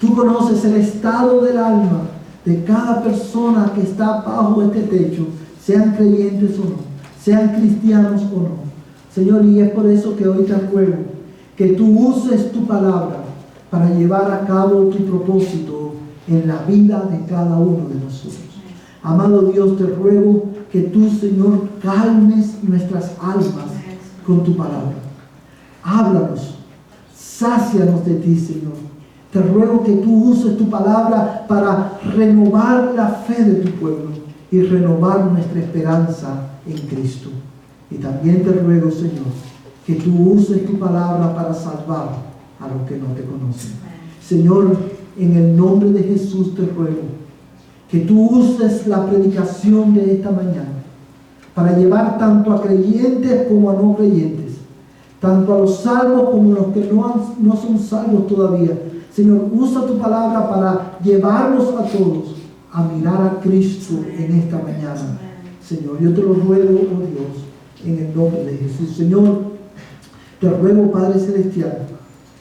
Tú conoces el estado del alma de cada persona que está bajo este techo, sean creyentes o no, sean cristianos o no. Señor, y es por eso que hoy te ruego que tú uses tu palabra para llevar a cabo tu propósito en la vida de cada uno de nosotros. Amado Dios, te ruego que tú, Señor, calmes nuestras almas con tu palabra. Háblanos, sácianos de ti, Señor. Te ruego que tú uses tu palabra para renovar la fe de tu pueblo y renovar nuestra esperanza en Cristo. Y también te ruego, Señor, que tú uses tu palabra para salvar a los que no te conocen. Señor, en el nombre de Jesús te ruego que tú uses la predicación de esta mañana para llevar tanto a creyentes como a no creyentes, tanto a los salvos como a los que no son salvos todavía. Señor, usa tu palabra para llevarnos a todos a mirar a Cristo en esta mañana. Señor, yo te lo ruego, oh Dios, en el nombre de Jesús. Señor, te ruego, Padre Celestial,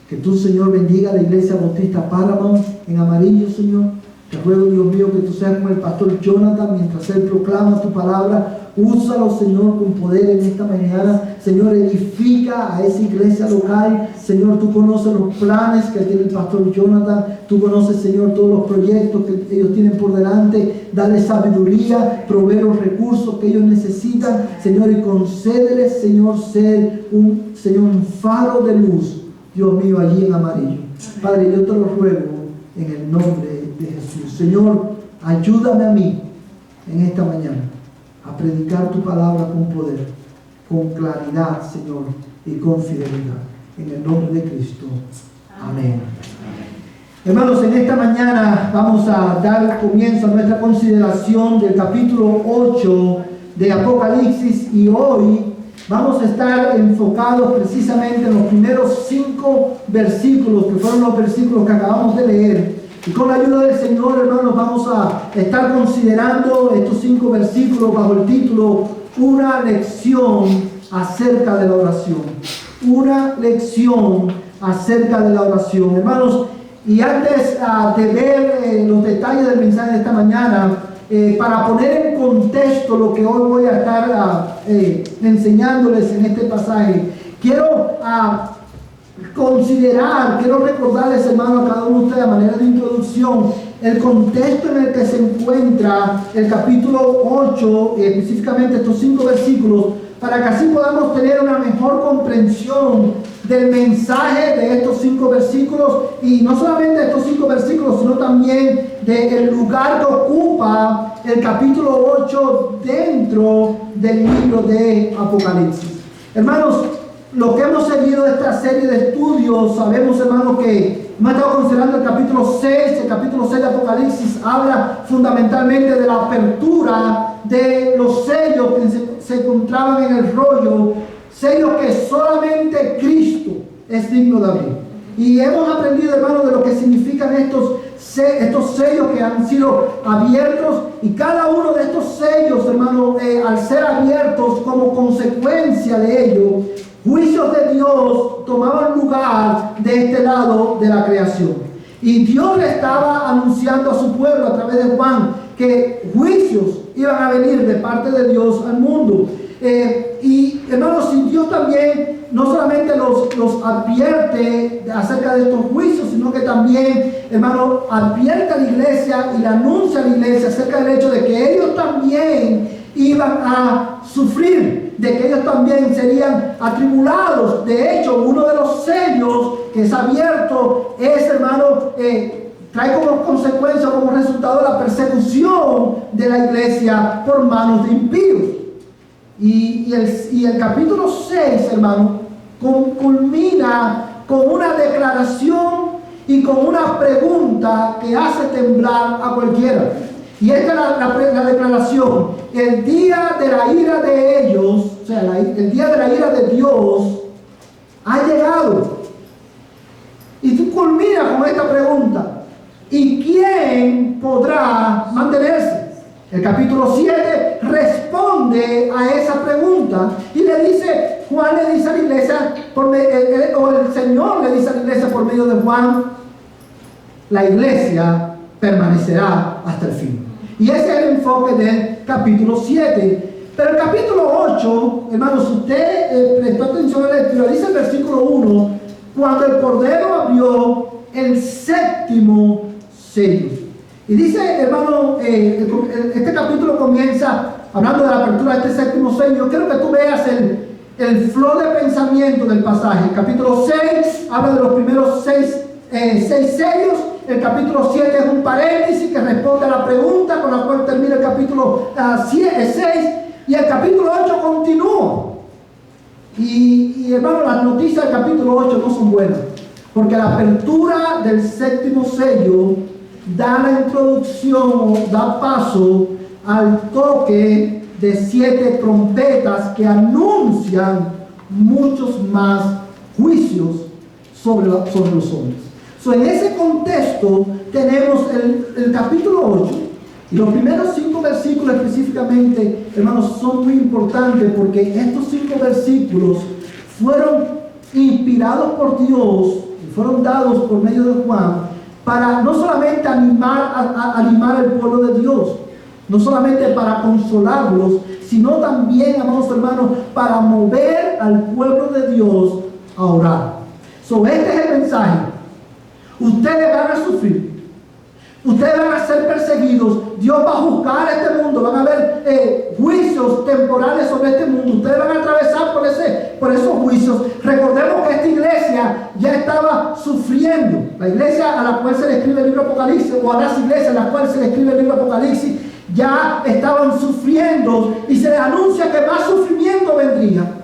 que tú, Señor, bendiga a la Iglesia Bautista Paramount en Amarillo, Señor. Te ruego, Dios mío, que tú seas como el pastor Jonathan mientras él proclama tu palabra. Úsalo, Señor, con poder en esta mañana. Señor, edifica a esa iglesia local. Señor, tú conoces los planes que tiene el pastor Jonathan. Tú conoces, Señor, todos los proyectos que ellos tienen por delante. Dale sabiduría, provee los recursos que ellos necesitan. Señor, y concédeles, Señor, ser un faro de luz, Dios mío, allí en Amarillo. Padre, yo te lo ruego en el nombre de Jesús. Señor, ayúdame a mí en esta mañana a predicar tu palabra con poder, con claridad, Señor, y con fidelidad. En el nombre de Cristo. Amén. Hermanos, en esta mañana vamos a dar comienzo a nuestra consideración del capítulo 8 de Apocalipsis, y hoy vamos a estar enfocados precisamente en los primeros 5 versículos, que fueron los versículos que acabamos de leer. Y con la ayuda del Señor, hermanos, vamos a estar considerando estos 5 versículos bajo el título Una lección acerca de la oración. Una lección acerca de la oración. Hermanos, y antes de ver los detalles del mensaje de esta mañana, para poner en contexto lo que hoy voy a estar enseñándoles en este pasaje, quiero quiero recordarles, hermano, a cada uno de ustedes, a manera de introducción, el contexto en el que se encuentra el capítulo 8, específicamente estos 5 versículos, para que así podamos tener una mejor comprensión del mensaje de estos 5 versículos, y no solamente de estos 5 versículos, sino también del lugar que ocupa el capítulo 8 dentro del libro de Apocalipsis. Hermanos, lo que hemos seguido de esta serie de estudios, sabemos, hermanos, que hemos estado considerando el capítulo 6. El capítulo 6 de Apocalipsis habla fundamentalmente de la apertura de los sellos que se encontraban en el rollo, sellos que solamente Cristo es digno de abrir. Y hemos aprendido, hermanos, de lo que significan estos sellos que han sido abiertos, y cada uno de estos sellos, hermanos, al ser abiertos, como consecuencia de ello, juicios de Dios tomaban lugar de este lado de la creación. Y Dios le estaba anunciando a su pueblo a través de Juan que juicios iban a venir de parte de Dios al mundo. Y hermanos, si Dios también no solamente los advierte acerca de estos juicios, sino que también, hermano, advierte a la iglesia y le anuncia a la iglesia acerca del hecho de que ellos también iban a sufrir, de que ellos también serían atribulados. De hecho, uno de los sellos que es abierto es, hermano, trae como consecuencia, como resultado, la persecución de la iglesia por manos de impíos. Y el capítulo 6, hermano, culmina con una declaración y con una pregunta que hace temblar a cualquiera. Y esta es la declaración: el día de la ira de ellos, o sea, el día de la ira de Dios ha llegado. Y tú culminas con esta pregunta: ¿y quién podrá mantenerse? El capítulo 7 responde a esa pregunta y le dice, Juan le dice a la iglesia, o el Señor le dice a la iglesia por medio de Juan: la iglesia permanecerá hasta el fin. Y ese es el enfoque del capítulo 7. Pero el capítulo 8, hermanos, si usted prestó atención a la lectura, dice el versículo 1, cuando el Cordero abrió el séptimo sello. Y dice, hermano, este capítulo comienza hablando de la apertura de este séptimo sello. Yo quiero que tú veas el flow de pensamiento del pasaje. El capítulo 6 habla de los primeros seis sellos. El capítulo 7 es un paréntesis que responde a la pregunta con la cual termina el capítulo 6. Y el capítulo 8 continúa. Y hermano, las noticias del capítulo 8 no son buenas. Porque la apertura del séptimo sello da la introducción o da paso al toque de 7 trompetas que anuncian muchos más juicios sobre los hombres. En ese contexto tenemos el capítulo 8 y los primeros 5 versículos específicamente, hermanos, son muy importantes porque estos 5 versículos fueron inspirados por Dios y fueron dados por medio de Juan para no solamente animar al pueblo de Dios, no solamente para consolarlos, sino también, amados hermanos, para mover al pueblo de Dios a orar. Este es el mensaje. Ustedes van a sufrir, ustedes van a ser perseguidos, Dios va a juzgar este mundo, van a haber juicios temporales sobre este mundo, ustedes van a atravesar por esos juicios. Recordemos que esta iglesia ya estaba sufriendo, la iglesia a la cual se le escribe el libro Apocalipsis, o a las iglesias a las cuales se le escribe el libro Apocalipsis, ya estaban sufriendo y se les anuncia que más sufrimiento vendría.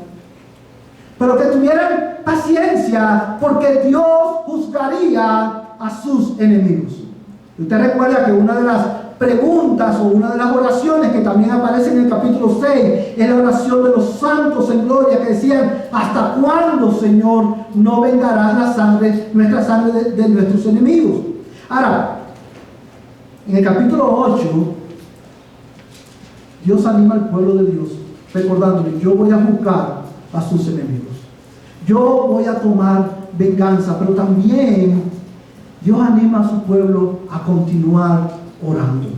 Pero que tuvieran paciencia porque Dios juzgaría a sus enemigos. Usted recuerda que una de las preguntas o una de las oraciones que también aparece en el capítulo 6 es la oración de los santos en gloria que decían: ¿hasta cuándo, Señor, no vengarás nuestra sangre de nuestros enemigos? Ahora, en el capítulo 8, Dios anima al pueblo de Dios recordándole: yo voy a juzgar a sus enemigos, yo voy a tomar venganza. Pero también Dios anima a su pueblo a continuar orando.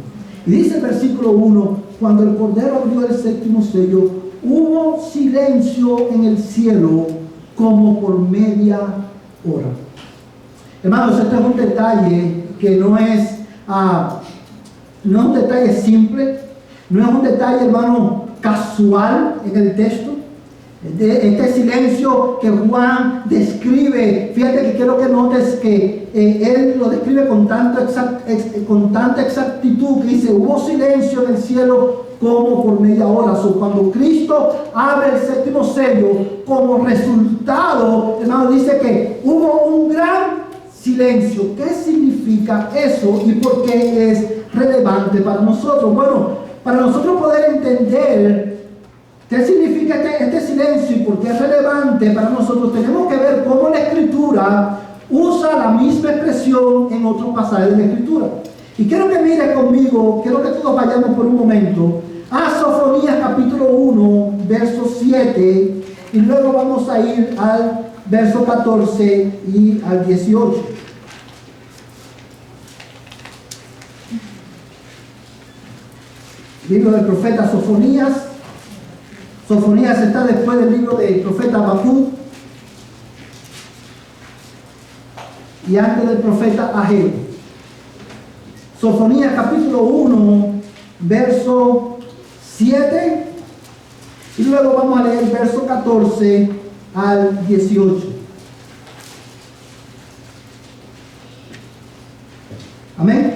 Y dice el versículo 1: cuando el Cordero abrió el séptimo sello, hubo silencio en el cielo como por media hora. Hermanos, este es un detalle que no es un detalle simple, no es un detalle, hermano, casual en el texto. Este silencio que Juan describe, fíjate que quiero que notes que él lo describe con tanta exactitud, que dice: hubo silencio en el cielo como por media hora. Cuando Cristo abre el séptimo sello, como resultado, hermano, dice que hubo un gran silencio. ¿Qué significa eso y por qué es relevante para nosotros? Bueno, para nosotros poder entender ¿qué significa este silencio y por qué es relevante para nosotros? Tenemos que ver cómo la Escritura usa la misma expresión en otros pasajes de la Escritura. Y quiero que mires conmigo, quiero que todos vayamos por un momento a Sofonías capítulo 1, verso 7, y luego vamos a ir al verso 14 y al 18. Libro del profeta Sofonías. Sofonías está después del libro del profeta Habacuc y antes del profeta Ageo. Sofonías capítulo 1, verso 7, y luego vamos a leer verso 14 al 18. Amén.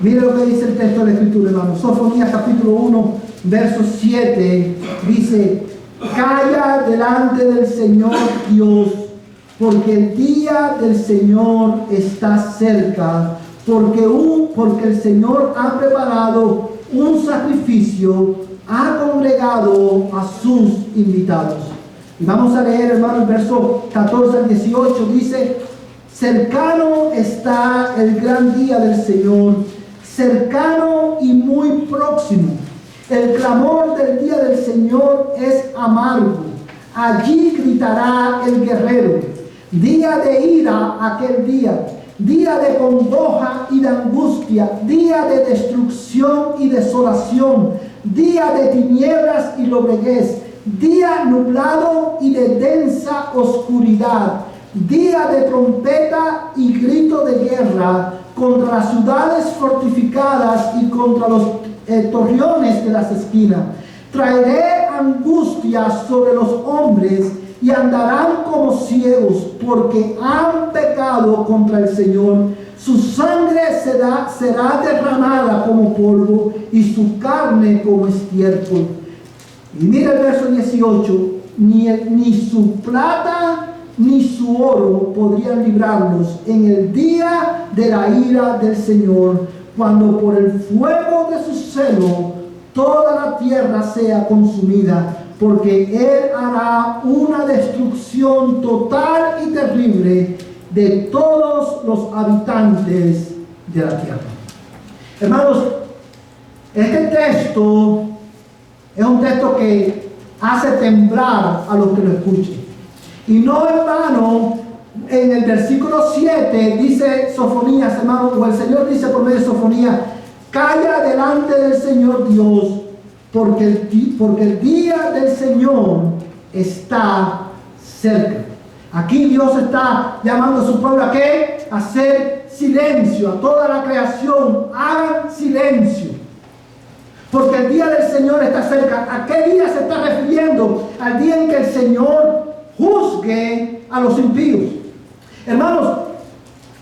Mire lo que dice el texto de la Escritura, hermano. Sofonías capítulo 1, verso 7, dice: calla delante del Señor Dios, porque el día del Señor está cerca, porque el Señor ha preparado un sacrificio, ha congregado a sus invitados. Y vamos a leer, hermano, el verso 14 al 18, dice: cercano está el gran día del Señor, cercano y muy próximo. El clamor del día del Señor es amargo. Allí gritará el guerrero. Día de ira aquel día. día de congoja y de angustia, día de destrucción y desolación, día de tinieblas y lobreguez, día nublado y de densa oscuridad, día de trompeta y grito de guerra contra las ciudades fortificadas y contra los torreones de las esquinas. Traeré angustia sobre los hombres y andarán como ciegos, porque han pecado contra el Señor. Su sangre será derramada como polvo y su carne como estiércol. Y mira el verso 18, ni su plata ni su oro podrían librarlos en el día de la ira del Señor, cuando por el fuego de su celo toda la tierra sea consumida, porque Él hará una destrucción total y terrible de todos los habitantes de la tierra. Hermanos, este texto es un texto que hace temblar a los que lo escuchen. Y no en vano, en el versículo 7 dice Sofonías, hermano, o el Señor dice por medio de Sofonías: calla delante del Señor Dios, porque el día del Señor está cerca. Aquí Dios está llamando a su pueblo ¿a qué? A hacer silencio, a toda la creación, hagan silencio. Porque el día del Señor está cerca. ¿A qué día se está refiriendo? Al día en que el Señor juzgue a los impíos. Hermanos,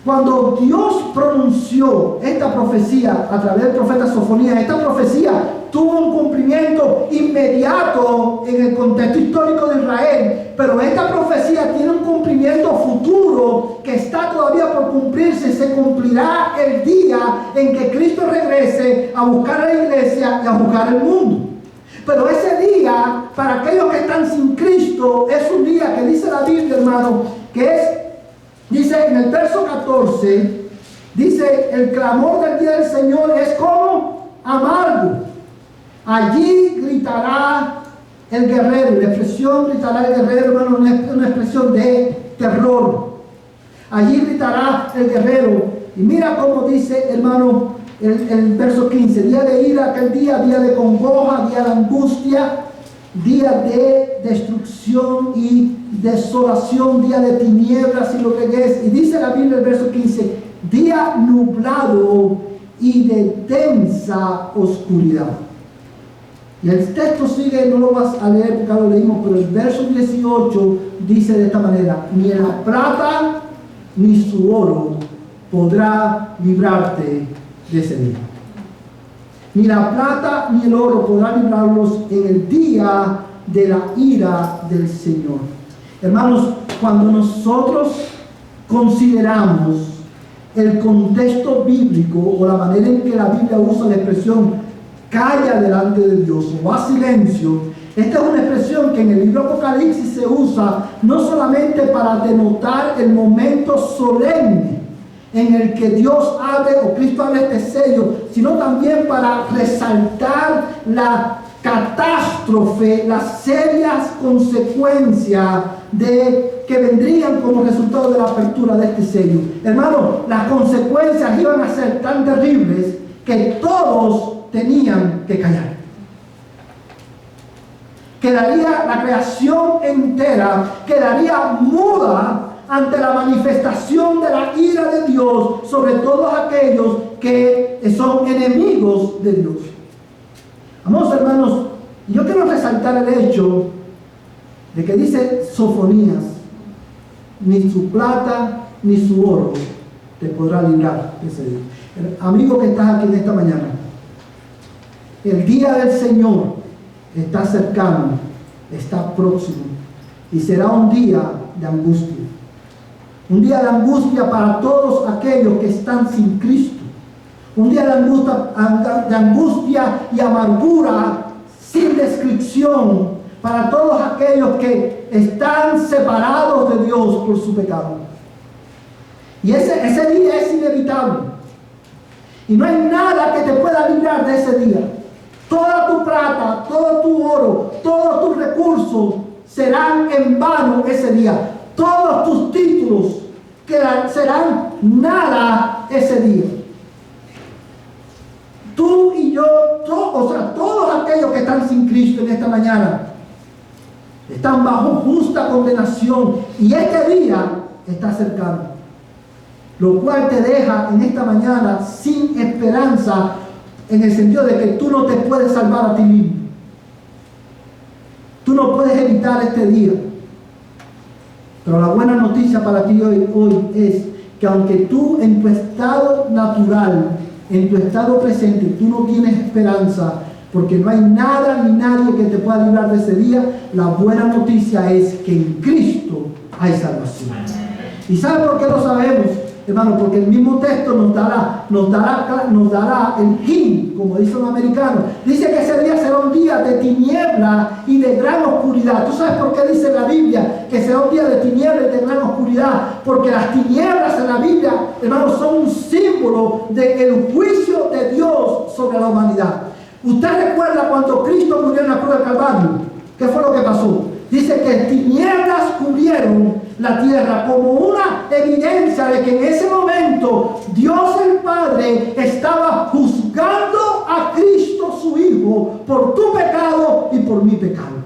cuando Dios pronunció esta profecía a través del profeta Sofonías, esta profecía tuvo un cumplimiento inmediato en el contexto histórico de Israel, pero esta profecía tiene un cumplimiento futuro que está todavía por cumplirse. Se cumplirá el día en que Cristo regrese a buscar a la iglesia y a juzgar el mundo. Pero ese día, para aquellos que están sin Cristo, es un día que dice la Biblia, hermano, que es, dice en el verso 14, dice: el clamor del día del Señor es como amargo. Allí gritará el guerrero. La expresión gritará el guerrero, hermano, no es una expresión de terror. Allí gritará el guerrero. Y mira cómo dice, hermano, el verso 15: día de ira aquel día de congoja, día de angustia, día de destrucción y desolación, día de tinieblas y lobreguez. Y dice la Biblia, el verso 15: día nublado y de densa oscuridad. Y el texto sigue, no lo vas a leer porque ya lo leímos, pero el verso 18 dice de esta manera: ni la plata ni su oro podrá librarte de ese día. Ni la plata ni el oro podrán librarlos en el día de la ira del Señor. Hermanos, cuando nosotros consideramos el contexto bíblico o la manera en que la Biblia usa la expresión calla delante de Dios o haz silencio, esta es una expresión que en el libro Apocalipsis se usa no solamente para denotar el momento solemne en el que Dios abre o Cristo abre este sello, sino también para resaltar la catástrofe, las serias consecuencias que vendrían como resultado de la apertura de este sello. Hermano, las consecuencias iban a ser tan terribles que todos tenían que callar. Quedaría la creación entera, quedaría muda ante la manifestación de la ira de Dios sobre todos aquellos que son enemigos de Dios. Amados hermanos, yo quiero resaltar el hecho de que dice Sofonías: ni su plata ni su oro te podrá librar de ese día. Amigo que estás aquí en esta mañana, el día del Señor está cercano, está próximo, y será un día de angustia. Un día de angustia para todos aquellos que están sin Cristo. Un día de angustia y amargura sin descripción para todos aquellos que están separados de Dios por su pecado. Y ese día es inevitable. Y no hay nada que te pueda librar de ese día. Toda tu plata, todo tu oro, todos tus recursos serán en vano ese día. Todos tus títulos, que serán nada ese día. Tú y yo, todos aquellos que están sin Cristo en esta mañana, están bajo justa condenación y este día está cercano. Lo cual te deja en esta mañana sin esperanza, en el sentido de que tú no te puedes salvar a ti mismo. Tú no puedes evitar este día. Pero la buena noticia para ti hoy es que aunque tú en tu estado natural, en tu estado presente, tú no tienes esperanza, porque no hay nada ni nadie que te pueda librar de ese día, la buena noticia es que en Cristo hay salvación. ¿Y sabe por qué lo sabemos, hermano? Porque el mismo texto nos dará el hint, como dice un americano. Dice que ese día será un día de tiniebla y de gran oscuridad. ¿Tú sabes por qué dice la Biblia que será un día de tiniebla y de gran oscuridad? Porque las tinieblas en la Biblia, hermano, son un símbolo del juicio de Dios sobre la humanidad. ¿Usted recuerda cuando Cristo murió en la cruz del Calvario? ¿Qué fue lo que pasó? Dice que tinieblas cubrieron la tierra, como una evidencia de que en ese momento Dios el Padre estaba juzgando a Cristo su Hijo por tu pecado y por mi pecado.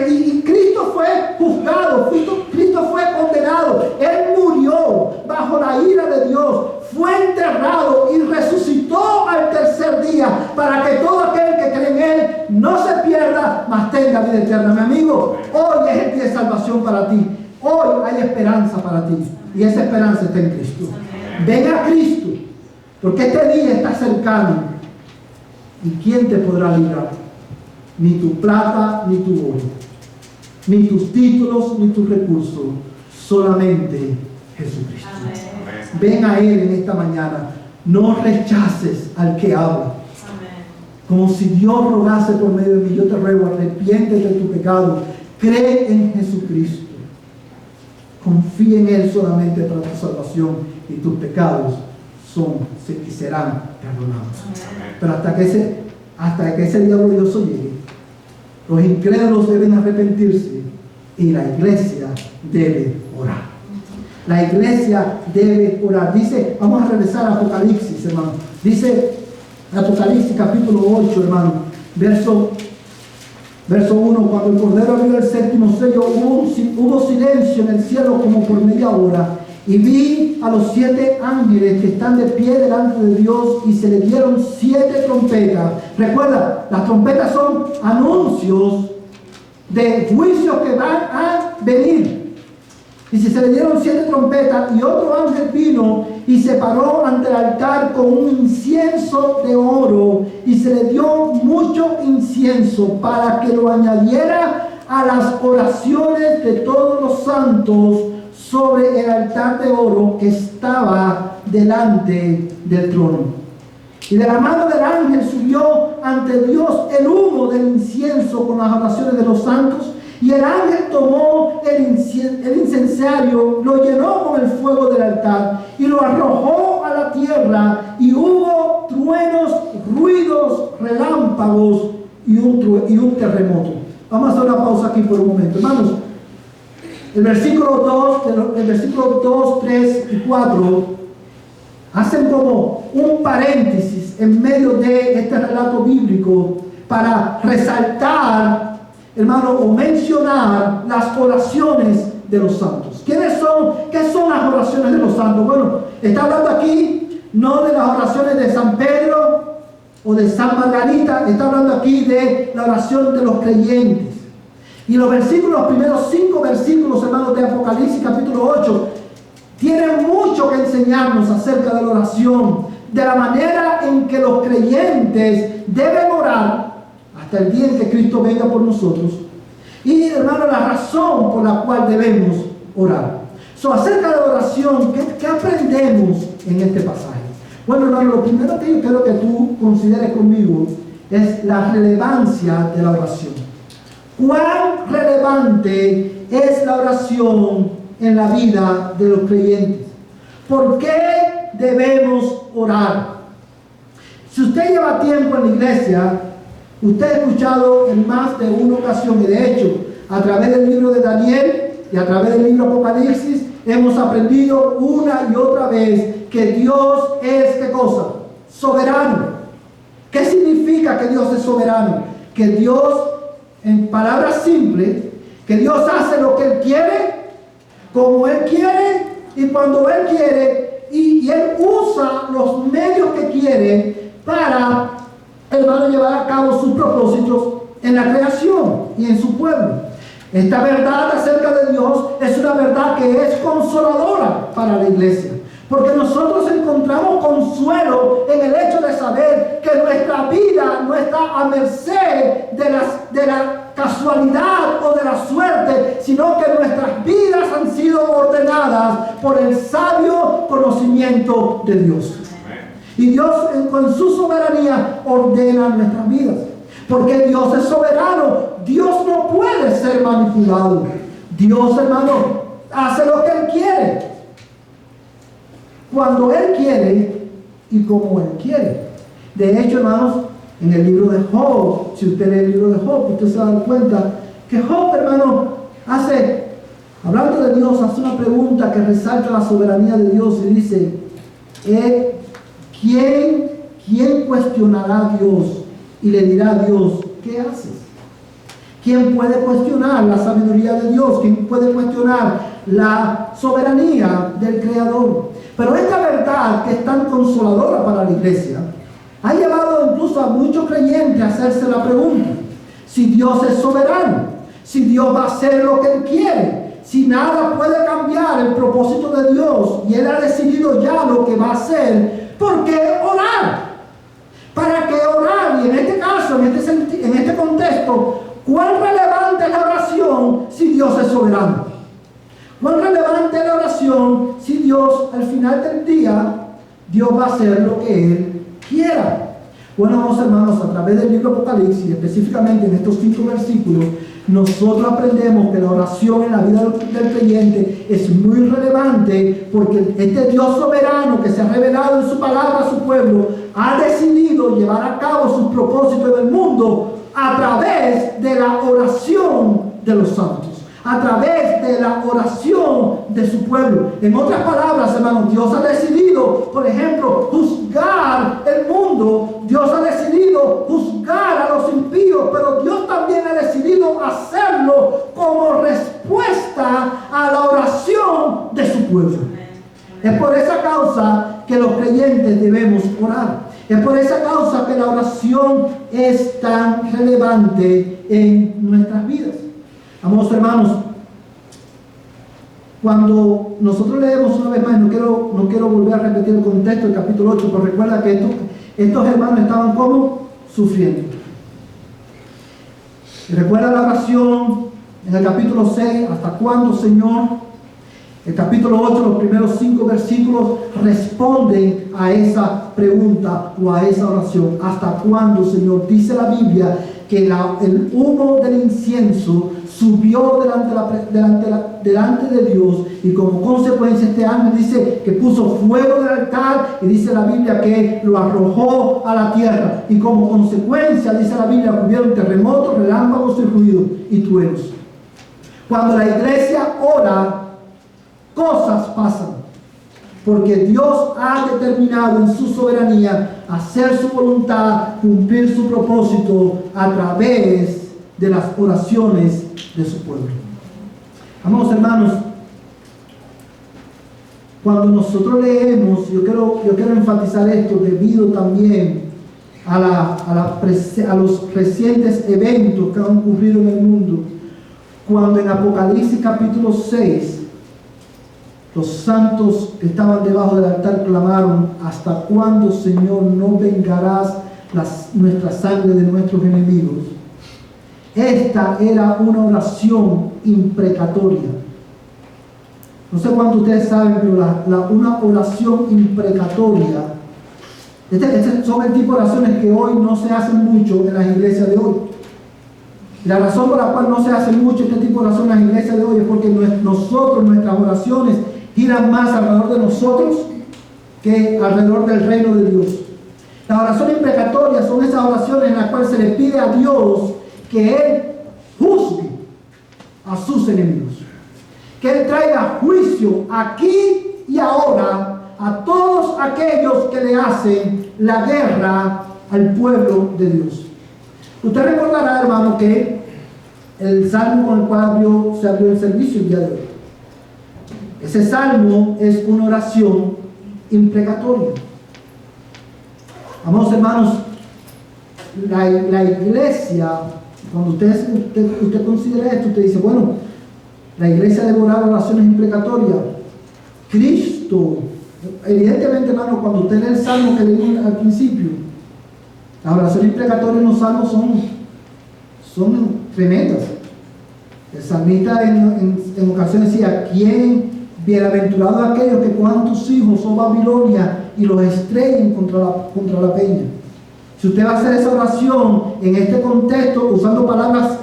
Y Cristo fue juzgado, Cristo fue condenado, Él murió bajo la ira de Dios, fue enterrado y resucitó al tercer día para que todo aquel que cree en Él no se pierda, mas tenga vida eterna. Mi amigo, hoy es el día de salvación para ti, hoy hay esperanza para ti y esa esperanza está en Cristo. Ven a Cristo, porque este día está cercano. ¿Y quién te podrá librar? Ni tu plata, ni tu oro, ni tus títulos, ni tus recursos, solamente Jesucristo. Amén. Ven a Él en esta mañana. No rechaces al que habla. Amén. Como si Dios rogase por medio de mí, yo te ruego, arrepiéntete de tu pecado, cree en Jesucristo, confía en Él solamente para tu salvación y tus pecados serán perdonados. Amén. Pero hasta que ese día glorioso llegue, los incrédulos deben arrepentirse y la iglesia debe orar. La iglesia debe orar. Dice, vamos a regresar a Apocalipsis, hermano. Dice Apocalipsis capítulo 8, hermano, verso 1, cuando el Cordero abrió el séptimo sello, hubo silencio en el cielo como por media hora. Y vi a los 7 ángeles que están de pie delante de Dios y se le dieron 7 trompetas. Recuerda, las trompetas son anuncios de juicios que van a venir. Y si se le dieron 7 trompetas, y otro ángel vino y se paró ante el altar con un incienso de oro y se le dio mucho incienso para que lo añadiera a las oraciones de todos los santos sobre el altar de oro que estaba delante del trono. Y de la mano del ángel subió ante Dios el humo del incienso con las oraciones de los santos. Y el ángel tomó el incensario, lo llenó con el fuego del altar y lo arrojó a la tierra. Y hubo truenos, ruidos, relámpagos y un terremoto. Vamos a hacer una pausa aquí por un momento, hermanos. El versículo 2, 3 y 4 hacen como un paréntesis en medio de este relato bíblico para resaltar, hermano, o mencionar las oraciones de los santos. ¿Quiénes son? ¿Qué son las oraciones de los santos? Bueno, está hablando aquí no de las oraciones de San Pedro o de San Margarita, está hablando aquí de la oración de los creyentes. Y los primeros 5 versículos, hermanos, de Apocalipsis capítulo 8, tienen mucho que enseñarnos acerca de la oración, de la manera en que los creyentes deben orar hasta el día en que Cristo venga por nosotros. Y, hermano, la razón por la cual debemos orar. Acerca de la oración, ¿qué aprendemos en este pasaje? Bueno, hermano, lo primero que yo quiero que tú consideres conmigo es la relevancia de la oración. ¿Cuán relevante es la oración en la vida de los creyentes? ¿Por qué debemos orar? Si usted lleva tiempo en la iglesia, usted ha escuchado en más de una ocasión, y de hecho, a través del libro de Daniel y a través del libro Apocalipsis, hemos aprendido una y otra vez que Dios es, ¿qué cosa? Soberano. ¿Qué significa que Dios es soberano? Que Dios, en palabras simples, que Dios hace lo que Él quiere, como Él quiere y cuando Él quiere, y Él usa los medios que quiere para, hermano, llevar a cabo sus propósitos en la creación y en su pueblo. Esta verdad acerca de Dios es una verdad que es consoladora para la iglesia, porque nosotros encontramos consuelo en el hecho de saber que nuestra vida no está a merced de la casualidad o de la suerte, sino que nuestras vidas han sido ordenadas por el sabio conocimiento de Dios. Y Dios con su soberanía ordena nuestras vidas. Porque Dios es soberano. Dios no puede ser manipulado. Dios, hermano, hace lo que Él quiere, cuando Él quiere y como Él quiere. De hecho, hermanos, en el libro de Job, si usted lee el libro de Job, usted se va a dar cuenta que Job, hermano, hablando de Dios, hace una pregunta que resalta la soberanía de Dios y dice, ¿quién cuestionará a Dios y le dirá a Dios, ¿qué haces? ¿Quién puede cuestionar la sabiduría de Dios? ¿Quién puede cuestionar la soberanía del Creador? Pero esta verdad, que es tan consoladora para la iglesia, ha llevado incluso a muchos creyentes a hacerse la pregunta: si Dios es soberano, si Dios va a hacer lo que Él quiere, si nada puede cambiar el propósito de Dios y Él ha decidido ya lo que va a hacer, ¿por qué orar? ¿Para qué orar? Y en este caso, en este contexto, ¿cuán relevante es la oración si Dios es soberano? ¿Cuán relevante es la oración si Dios, al final del día, Dios va a hacer lo que Él quiera? Bueno, vamos, hermanos, a través del libro Apocalipsis, específicamente en estos 5 versículos, nosotros aprendemos que la oración en la vida del creyente es muy relevante, porque este Dios soberano que se ha revelado en su palabra a su pueblo ha decidido llevar a cabo sus propósitos en el mundo a través de la oración de los santos, a través de la oración de su pueblo. En otras palabras, hermanos, Dios ha decidido, por ejemplo, juzgar el mundo. Dios ha decidido juzgar a los impíos, pero Dios también ha decidido hacerlo como respuesta a la oración de su pueblo. Es por esa causa que los creyentes debemos orar. Es por esa causa que la oración es tan relevante en nuestras vidas. Amados hermanos, cuando nosotros leemos una vez más, no quiero volver a repetir el contexto del capítulo 8, pero recuerda que estos hermanos estaban como sufriendo. Y recuerda la oración en el capítulo 6, ¿hasta cuándo, Señor? El capítulo 8, los primeros 5 versículos responden a esa pregunta o a esa oración. ¿Hasta cuándo, Señor? Dice la Biblia que el humo del incienso subió delante de Dios, y como consecuencia este ángel dice que puso fuego del altar, y dice la Biblia que lo arrojó a la tierra, y como consecuencia, dice la Biblia, hubieron terremotos, relámpagos y ruidos y truenos. Cuando la iglesia ora, cosas pasan, porque Dios ha determinado en su soberanía hacer su voluntad, cumplir su propósito a través de las oraciones de su pueblo. Amados hermanos, cuando nosotros leemos, yo quiero enfatizar esto debido también a los recientes eventos que han ocurrido en el mundo. Cuando en Apocalipsis capítulo 6, los santos que estaban debajo del altar clamaron: ¿hasta cuándo, Señor, no vengarás nuestra sangre de nuestros enemigos? Esta era una oración imprecatoria. No sé cuántos ustedes saben, pero una oración imprecatoria, son el tipo de oraciones que hoy no se hacen mucho en las iglesias de hoy. La razón por la cual no se hace mucho este tipo de oración en las iglesias de hoy es porque nuestras oraciones giran más alrededor de nosotros que alrededor del reino de Dios. Las oraciones imprecatorias son esas oraciones en las cuales se le pide a Dios que Él juzgue a sus enemigos, que Él traiga juicio aquí y ahora a todos aquellos que le hacen la guerra al pueblo de Dios. Usted recordará, hermano, que el salmo con el cual se abrió el servicio el día de hoy, ese salmo es una oración imprecatoria. Amados hermanos, la iglesia, cuando usted considera esto, usted dice, bueno, la iglesia debe orar oraciones imprecatorias. Cristo, evidentemente, hermano, cuando usted lee el salmo que leímos al principio, las oraciones imprecatorias en los salmos son tremendas. El salmista en ocasiones decía, ¿quién? Bienaventurados aquellos que cojan tus hijos, oh Babilonia, y los estrellen contra la peña. Si usted va a hacer esa oración en este contexto, usando palabras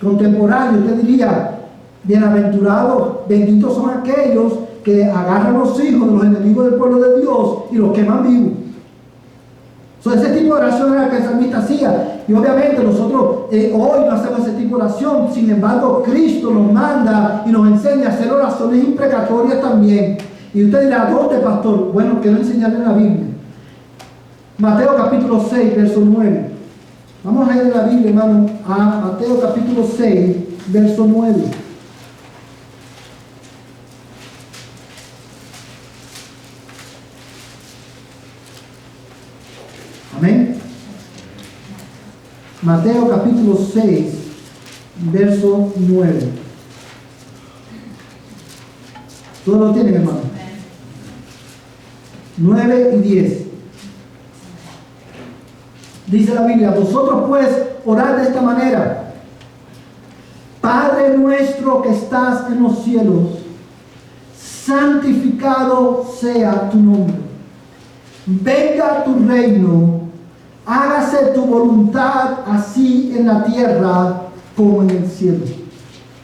contemporáneas, usted diría, bienaventurados, benditos son aquellos que agarran los hijos de los enemigos del pueblo de Dios y los queman vivos. Ese tipo de oración era la que el salmista hacía. Y obviamente nosotros hoy no hacemos ese tipo de oración. Sin embargo, Cristo nos manda y nos enseña a hacer oraciones imprecatorias también. Y usted dirá, ¿dónde, pastor? Bueno, quiero enseñarle en la Biblia. Mateo capítulo 6, verso 9. Vamos a ir en la Biblia, hermano, a Mateo capítulo 6, verso 9. Amén. Mateo capítulo 6, verso 9. ¿Todos lo tienen, hermano? 9 y 10. Dice la Biblia, vosotros pues orad de esta manera: Padre nuestro que estás en los cielos, santificado sea tu nombre. Venga tu reino, hágase tu voluntad así en la tierra como en el cielo.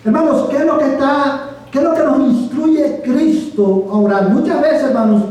Hermanos, ¿qué es lo que nos instruye Cristo a orar? Muchas veces, hermanos,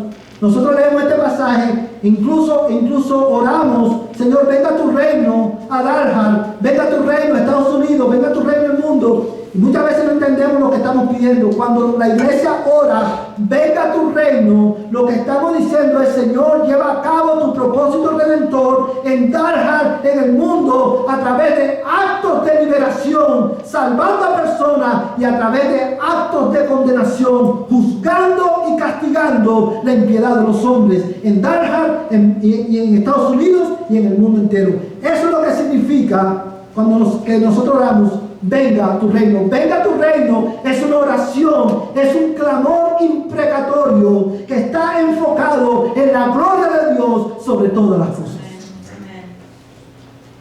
nosotros leemos este pasaje, incluso oramos, Señor, venga tu reino a Dalhart, venga tu reino a Estados Unidos, venga tu reino al mundo. Y muchas veces no entendemos lo que estamos pidiendo. Cuando la iglesia ora, venga tu reino, lo que estamos diciendo es, Señor, lleva a cabo tu propósito redentor en Dalhart, en el mundo, a través de actos de liberación, salvando a personas, y a través de actos de condenación, juzgando y castigando la impiedad de los hombres en Dalhart y en Estados Unidos y en el mundo entero. Eso es lo que significa cuando nosotros oramos, venga tu reino. Venga tu reino es una oración, es un clamor imprecatorio que está enfocado en la gloria de Dios sobre todas las cosas.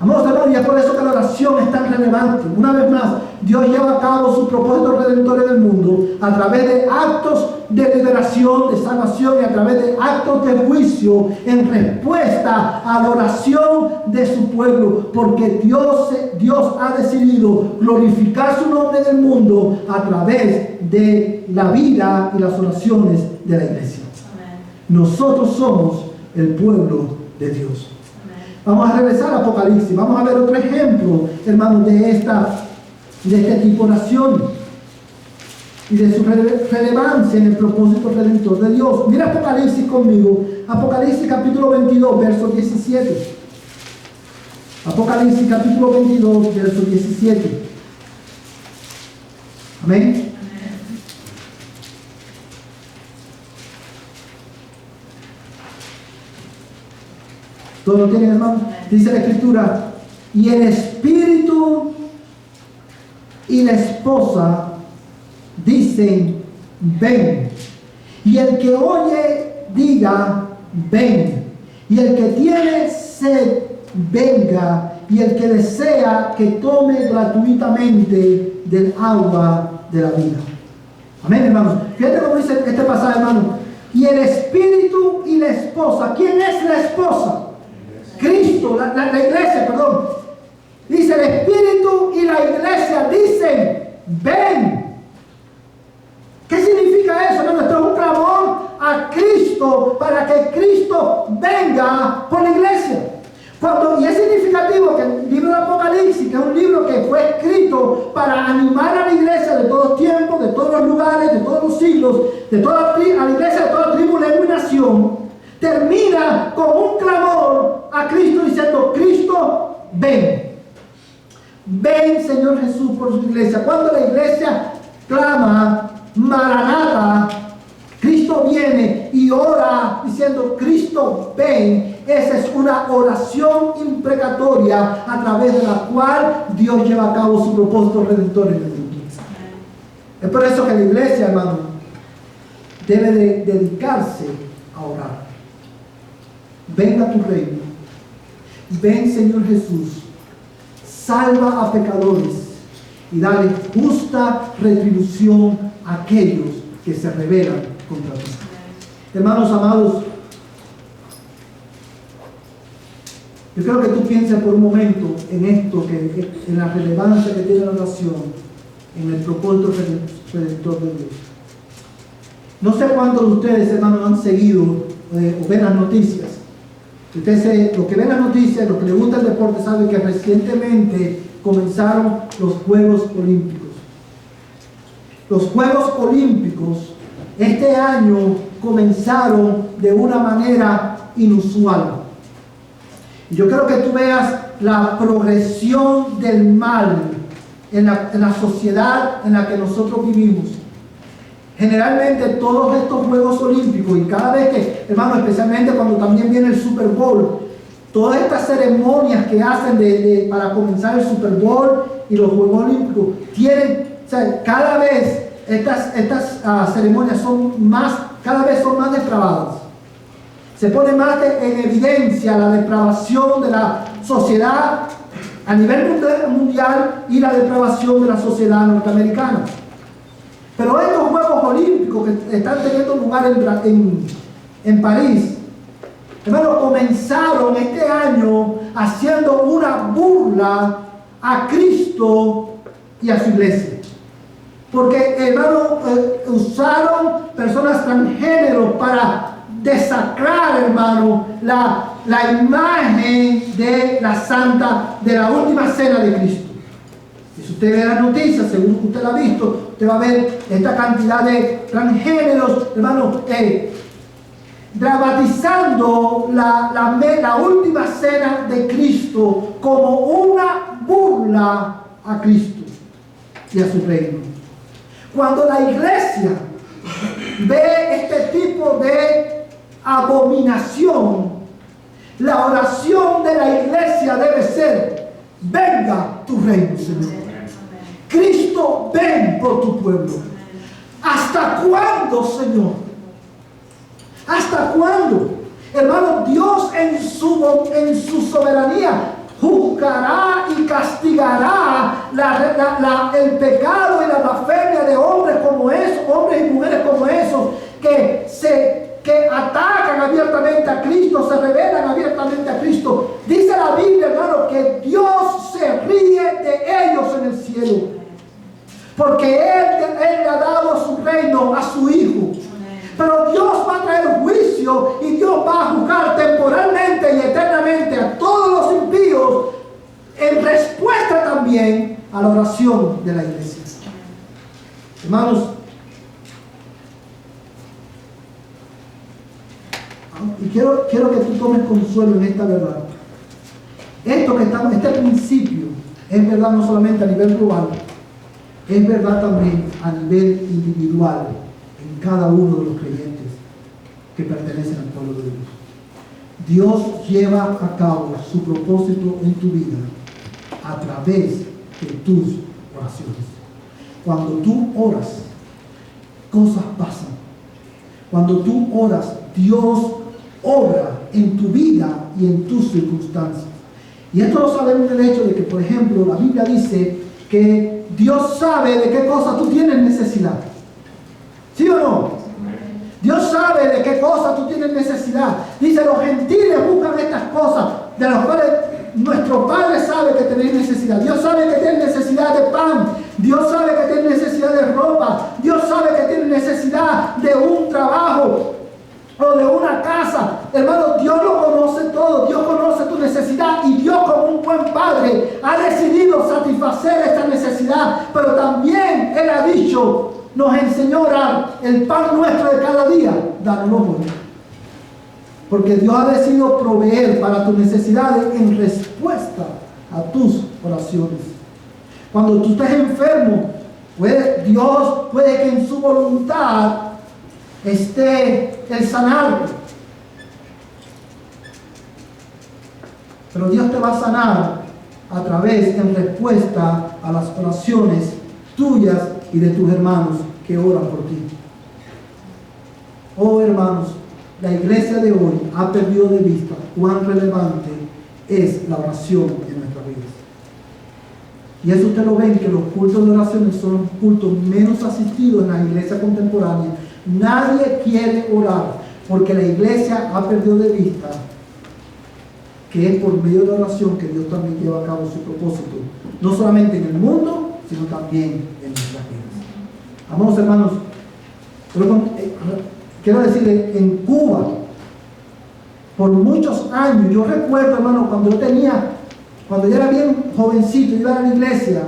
Amados hermanos, y es por eso que la oración es tan relevante. Una vez más, Dios lleva a cabo sus propósitos redentores del mundo a través de actos de liberación, de salvación, y a través de actos de juicio en respuesta a la oración de su pueblo, porque Dios ha decidido glorificar su nombre en el mundo a través de la vida y las oraciones de la iglesia. Amén. Nosotros somos el pueblo de Dios. Vamos a regresar a Apocalipsis. Vamos a ver otro ejemplo, hermanos, de este tipo de oración y de su relevancia en el propósito redentor de Dios. Mira Apocalipsis conmigo. Apocalipsis capítulo 22, verso 17. Apocalipsis capítulo 22, verso 17. Amén. ¿Todos lo tienen, hermano? Dice la Escritura, y el Espíritu y la esposa dicen, ven. Y el que oye, diga, ven. Y el que tiene sed, venga. Y el que desea, que tome gratuitamente del agua de la vida. Amén, hermanos. Fíjate cómo dice este pasaje, hermano. Y el Espíritu y la esposa. ¿Quién es la esposa? Cristo, la iglesia, perdón. Dice el Espíritu y la iglesia dicen, ven. ¿Qué significa eso, hermano? Esto es un clamor a Cristo para que Cristo venga por la iglesia. Y es significativo que el libro de Apocalipsis, que es un libro que fue escrito para animar a la iglesia de todos tiempos, de todos los lugares, de todos los siglos, a la iglesia de toda tribu, lengua y nación, termina con un clamor a Cristo diciendo: Cristo, ven. Ven, Señor Jesús, por su iglesia. Cuando la iglesia clama, Maranata, Cristo viene y ora diciendo: Cristo, ven. Esa es una oración imprecatoria a través de la cual Dios lleva a cabo su propósito redentor en el mundo. Es por eso que la iglesia, hermano, debe de dedicarse a orar. Venga tu reino. Ven, Señor Jesús. Salva a pecadores y dale justa retribución a aquellos que se rebelan contra ti. Hermanos amados, yo creo que tú pienses por un momento en esto, en la relevancia que tiene la oración en el propósito redentor de Dios. No sé cuántos de ustedes, hermanos, han seguido o ven las noticias. Ustedes, los que ven las noticias, los que les gusta el deporte, saben que recientemente comenzaron los Juegos Olímpicos. Los Juegos Olímpicos este año comenzaron de una manera inusual. Y yo quiero que tú veas la progresión del mal en la sociedad en la que nosotros vivimos. Generalmente todos estos Juegos Olímpicos, y cada vez que, hermano, especialmente cuando también viene el Super Bowl, todas estas ceremonias que hacen para comenzar el Super Bowl y los Juegos Olímpicos, cada vez estas ceremonias cada vez son más depravadas. Se pone más en evidencia la depravación de la sociedad a nivel mundial y la depravación de la sociedad norteamericana. Pero estos Juegos Olímpicos que están teniendo lugar en París, hermanos, comenzaron este año haciendo una burla a Cristo y a su iglesia. Porque, hermanos, usaron personas transgéneros para desacrar, hermano, la imagen de la última cena de Cristo. Si usted ve las noticias, según usted la ha visto, usted va a ver esta cantidad de transgéneros, hermano, dramatizando la última cena de Cristo como una burla a Cristo y a su reino. Cuando la iglesia ve este tipo de abominación, la oración de la iglesia debe ser: venga tu reino, Señor. Cristo, ven por tu pueblo. ¿Hasta cuándo, Señor? ¿Hasta cuándo? Hermano, Dios en su soberanía juzgará y castigará el pecado y la blasfemia de hombres y mujeres como esos que atacan abiertamente a Cristo, se rebelan abiertamente a Cristo. Dice la Biblia, hermano, que Dios se ríe de ellos en el cielo, porque Él le ha dado su reino a su Hijo. Pero Dios va a traer juicio y Dios va a juzgar temporalmente y eternamente a todos los impíos en respuesta también a la oración de la iglesia. Hermanos, y quiero que tú tomes consuelo en esta verdad. Este principio es verdad no solamente a nivel global, es verdad también a nivel individual en cada uno de los creyentes que pertenecen al pueblo de Dios. Dios lleva a cabo su propósito en tu vida a través de tus oraciones. Cuando tú oras, cosas pasan. Cuando tú oras, Dios obra en tu vida y en tus circunstancias. Y esto lo sabemos del hecho de que, por ejemplo, la Biblia dice que Dios sabe de qué cosa tú tienes necesidad. ¿Sí o no? Dios sabe de qué cosa tú tienes necesidad. Dice: los gentiles buscan estas cosas de las cuales nuestro Padre sabe que tenéis necesidad. Dios sabe que tienes necesidad de pan. Dios sabe que tienes necesidad de ropa. Dios sabe que tienes necesidad de un trabajo o de una casa. Hermano, Dios lo conoce todo. Dios conoce tu necesidad buen padre, ha decidido satisfacer esta necesidad, pero también Él ha dicho, nos enseñó a orar, el pan nuestro de cada día, danos hoy. Porque Dios ha decidido proveer para tus necesidades en respuesta a tus oraciones. Cuando tú estés enfermo, Dios puede que en su voluntad esté el sanarte. Pero Dios te va a sanar a través, en respuesta a las oraciones tuyas y de tus hermanos que oran por ti. Oh hermanos, la iglesia de hoy ha perdido de vista cuán relevante es la oración en nuestras vidas. Y eso usted lo ven, que los cultos de oraciones son los cultos menos asistidos en la iglesia contemporánea. Nadie quiere orar porque la iglesia ha perdido de vista que es por medio de la oración que Dios también lleva a cabo su propósito, no solamente en el mundo, sino también en nuestras vidas. Amados hermanos, quiero decirle, en Cuba, por muchos años, yo recuerdo, hermano, cuando yo era bien jovencito, iba a la iglesia,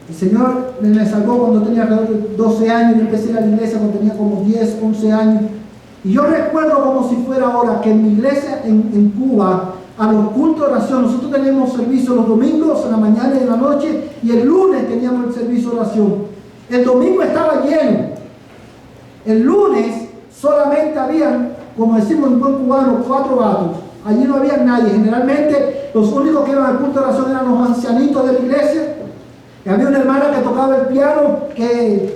el Señor me salvó cuando tenía alrededor de 12 años, yo empecé a ir a la iglesia cuando tenía como 10, 11 años, y yo recuerdo como si fuera ahora que en mi iglesia en Cuba, a los cultos de oración, nosotros teníamos servicio los domingos, en la mañana y en la noche, y el lunes teníamos el servicio de oración. El domingo estaba lleno. El lunes solamente habían, como decimos en buen cubano, 4 vatos. Allí no había nadie. Generalmente los únicos que iban al culto de oración eran los ancianitos de la iglesia. Y había una hermana que tocaba el piano, que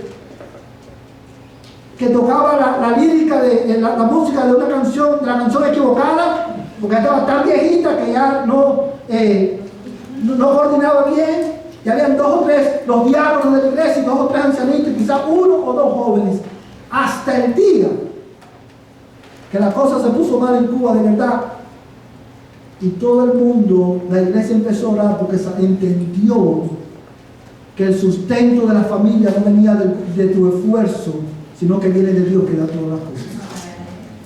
tocaba la lírica, la música de una canción, de la canción equivocada, porque estaba tan viejita que ya no coordinaba bien. Y habían 2 o 3, los diáconos de la iglesia, y 2 o 3 ancianitos, y quizás 1 o 2 jóvenes. Hasta el día que la cosa se puso mal en Cuba, de verdad, y todo el mundo, la iglesia empezó a orar porque entendió que el sustento de la familia no venía de tu esfuerzo, sino que viene de Dios que da todas las cosas.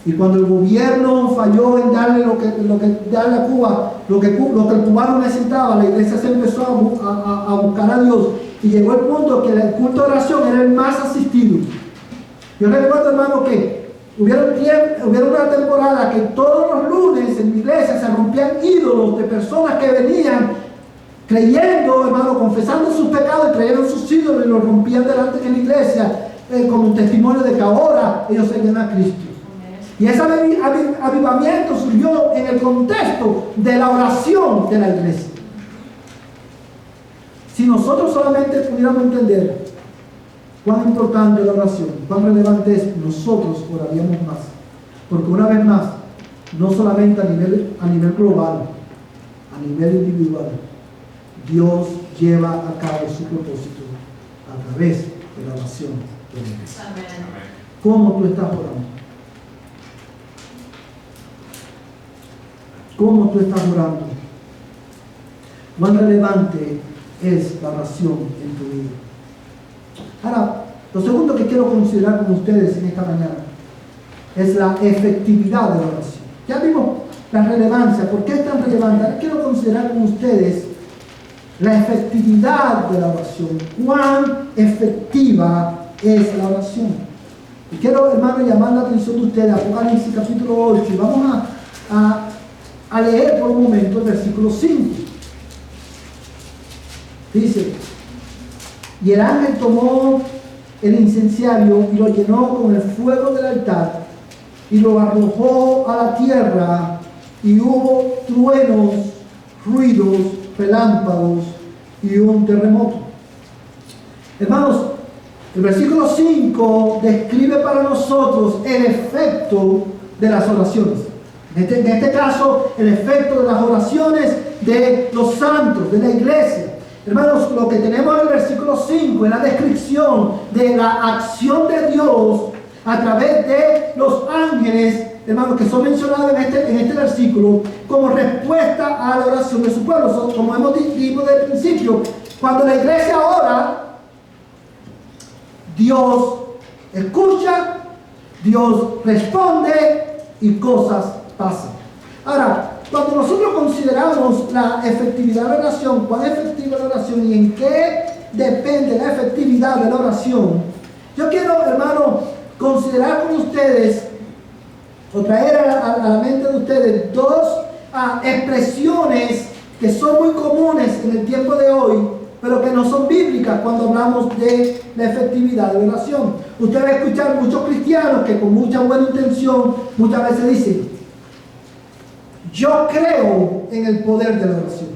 Y cuando el gobierno falló en darle lo que darle a Cuba, lo que el cubano necesitaba, la iglesia se empezó a buscar a Dios, y llegó el punto que el culto de oración era el más asistido. Yo recuerdo, hermano, que hubieron una temporada que todos los lunes en mi iglesia se rompían ídolos de personas que venían creyendo, hermano, confesando sus pecados, y traían sus ídolos y los rompían delante de la iglesia como un testimonio de que ahora ellos seguían a Cristo. Y ese avivamiento surgió en el contexto de la oración de la iglesia. Si nosotros solamente pudiéramos entender cuán importante es la oración, cuán relevante es, nosotros oraríamos más. Porque una vez más, no solamente a nivel global, a nivel individual, Dios lleva a cabo su propósito a través de la oración de la iglesia. ¿Cómo tú estás orando? ¿Cómo tú estás orando? ¿Cuán relevante es la oración en tu vida? Ahora, lo segundo que quiero considerar con ustedes en esta mañana es la efectividad de la oración. Ya vimos la relevancia, ¿por qué es tan relevante? Ahora quiero considerar con ustedes la efectividad de la oración. ¿Cuán efectiva es la oración? Y quiero, hermano, llamar la atención de ustedes a Apocalipsis capítulo 8, y vamos a leer por un momento el versículo 5. Dice: y el ángel tomó el incensario y lo llenó con el fuego del altar y lo arrojó a la tierra, y hubo truenos, ruidos, relámpagos y un terremoto. Hermanos, el versículo 5 describe para nosotros el efecto de las oraciones. En este caso, el efecto de las oraciones de los santos, de la iglesia. Hermanos, lo que tenemos en el versículo 5 es la descripción de la acción de Dios a través de los ángeles, hermanos, que son mencionados en este versículo como respuesta a la oración de su pueblo. Como hemos dicho desde el principio, cuando la iglesia ora, Dios escucha, Dios responde y cosas pasan. Ahora, cuando nosotros consideramos la efectividad de la oración, cuán efectiva es la oración y en qué depende la efectividad de la oración, yo quiero, hermano, considerar con ustedes o traer a la mente de ustedes dos expresiones que son muy comunes en el tiempo de hoy, pero que no son bíblicas cuando hablamos de la efectividad de la oración. Usted va a escuchar muchos cristianos que con mucha buena intención muchas veces dicen: yo creo en el poder de la oración.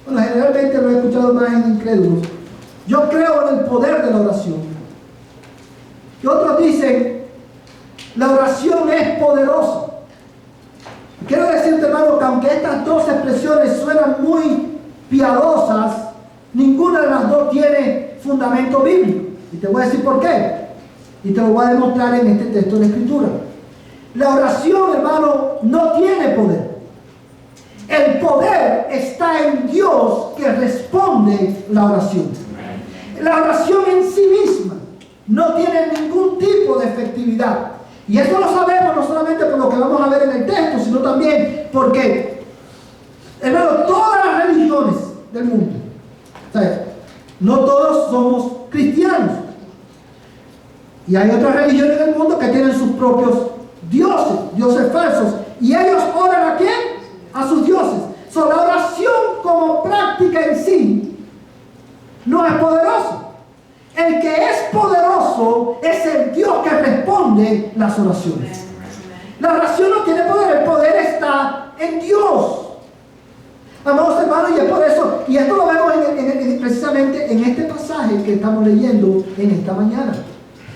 Bueno, generalmente lo he escuchado más en incrédulos. Yo creo en el poder de la oración. Y otros dicen: la oración es poderosa. Quiero decirte, hermano, que aunque estas dos expresiones suenan muy piadosas, ninguna de las dos tiene fundamento bíblico. Y te voy a decir por qué. Y te lo voy a demostrar en este texto de la Escritura. La oración, hermano, no tiene poder. El poder está en Dios que responde la oración. La oración en sí misma no tiene ningún tipo de efectividad. Y esto lo sabemos no solamente por lo que vamos a ver en el texto, sino también porque, hermano, todas las religiones del mundo, ¿sabes? No todos somos cristianos. Y hay otras religiones del mundo que tienen sus propios dioses falsos. Y ellos oran ¿a quién? A sus dioses. So, la oración como práctica en sí no es poderosa. El que es poderoso es el Dios que responde las oraciones. La oración no tiene poder, el poder está en Dios. Amados hermanos, y es por eso, y esto lo vemos precisamente en este pasaje que estamos leyendo en esta mañana.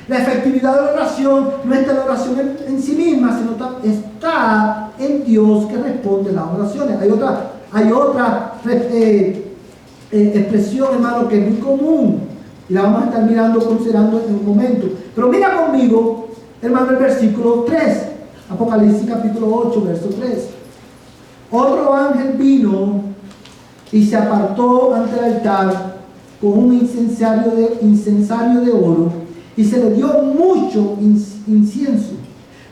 La efectividad de la oración no está en la oración en sí misma, sino está en Dios que responde las oraciones. Hay otra expresión, hermano, que es muy común, y la vamos a estar considerando en un momento. Pero mira conmigo, hermano, el versículo 3, Apocalipsis capítulo 8, verso 3. Otro ángel vino y se apartó ante el altar con un incensario de oro, y se le dio mucho incienso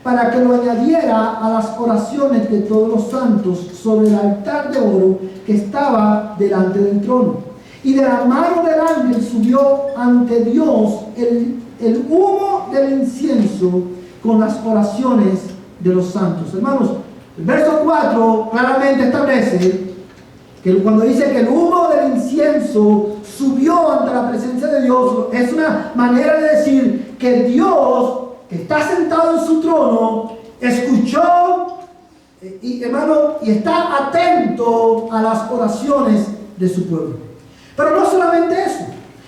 para que lo añadiera a las oraciones de todos los santos sobre el altar de oro que estaba delante del trono. Y de la mano del ángel subió ante Dios el humo del incienso con las oraciones de los santos. Hermanos, el verso 4 claramente establece que cuando dice que el humo del incienso subió ante la presencia de Dios, es una manera de decir que Dios, que está sentado en su trono, escuchó y está atento a las oraciones de su pueblo. Pero no solamente eso,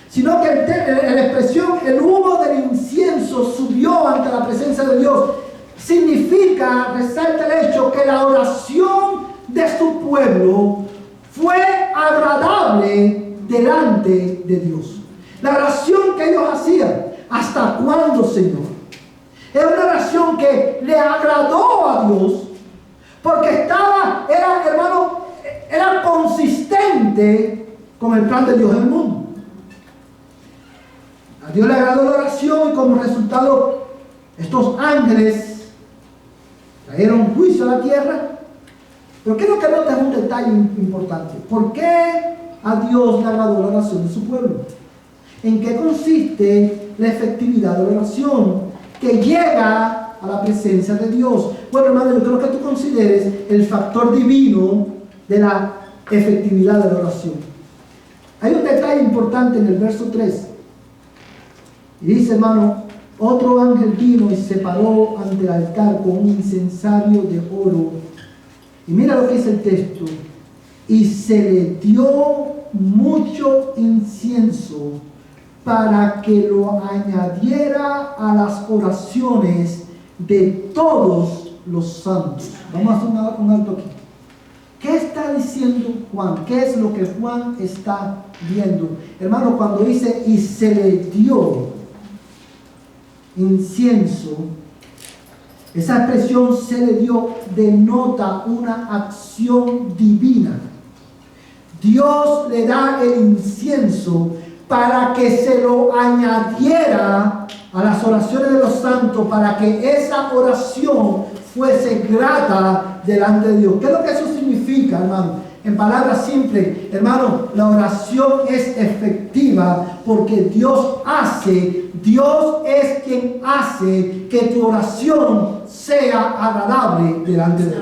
sino que la expresión el humo del incienso subió ante la presencia de Dios significa, resalta el hecho que la oración de su pueblo fue agradable delante de Dios. La oración que ellos hacían, ¿hasta cuándo, Señor? Era una oración que le agradó a Dios, porque era consistente con el plan de Dios en el mundo. A Dios le agradó la oración y como resultado estos ángeles trajeron juicio a la tierra. Pero quiero que notes un detalle importante. ¿Por qué a Dios le agradó la oración de su pueblo? ¿En qué consiste la efectividad de la oración que llega a la presencia de Dios? Bueno, hermano, yo creo que tú consideres el factor divino de la efectividad de la oración. Hay un detalle importante en el verso 3. Y dice, hermano, otro ángel vino y se paró ante el altar con un incensario de oro. Y mira lo que dice el texto. Y se le dio mucho incienso para que lo añadiera a las oraciones de todos los santos. Vamos a hacer un alto aquí. ¿Qué está diciendo Juan? ¿Qué es lo que Juan está viendo? Hermano, cuando dice y se le dio incienso, esa expresión se le dio denota una acción divina. Dios le da el incienso para que se lo añadiera a las oraciones de los santos para que esa oración fuese grata delante de Dios. ¿Qué es lo que eso significa, hermano? En palabras simples, hermano, la oración es efectiva porque Dios es quien hace que tu oración sea agradable delante de Él.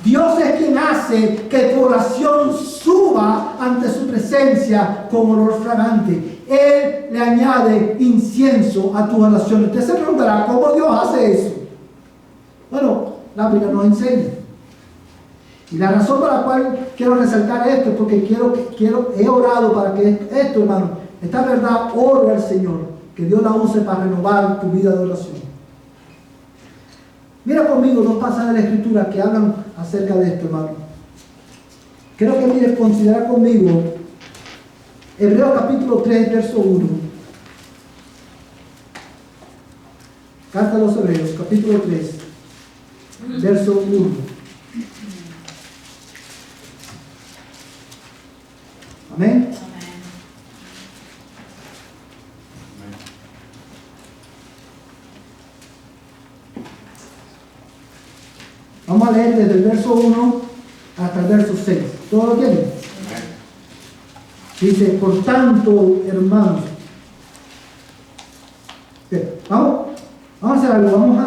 Dios es quien hace que tu oración suba ante su presencia como olor fragante. Él le añade incienso a tu oración. Usted se preguntará, ¿cómo Dios hace eso? Bueno, la Biblia nos enseña. Y la razón por la cual quiero resaltar esto es porque he orado para que esto, hermano, esta verdad, oro al Señor, que Dios la use para renovar tu vida de oración. Mira conmigo dos pasajes de la Escritura que hablan acerca de esto, hermano. Quiero que mires, considera conmigo Hebreos capítulo 3, verso 1. Carta a los Hebreos, capítulo 3, verso 1. Amén. Vamos a leer desde el verso 1 hasta el verso 6. ¿Todo lo tienen? Dice, por tanto, hermanos. Vamos a hacer algo. Vamos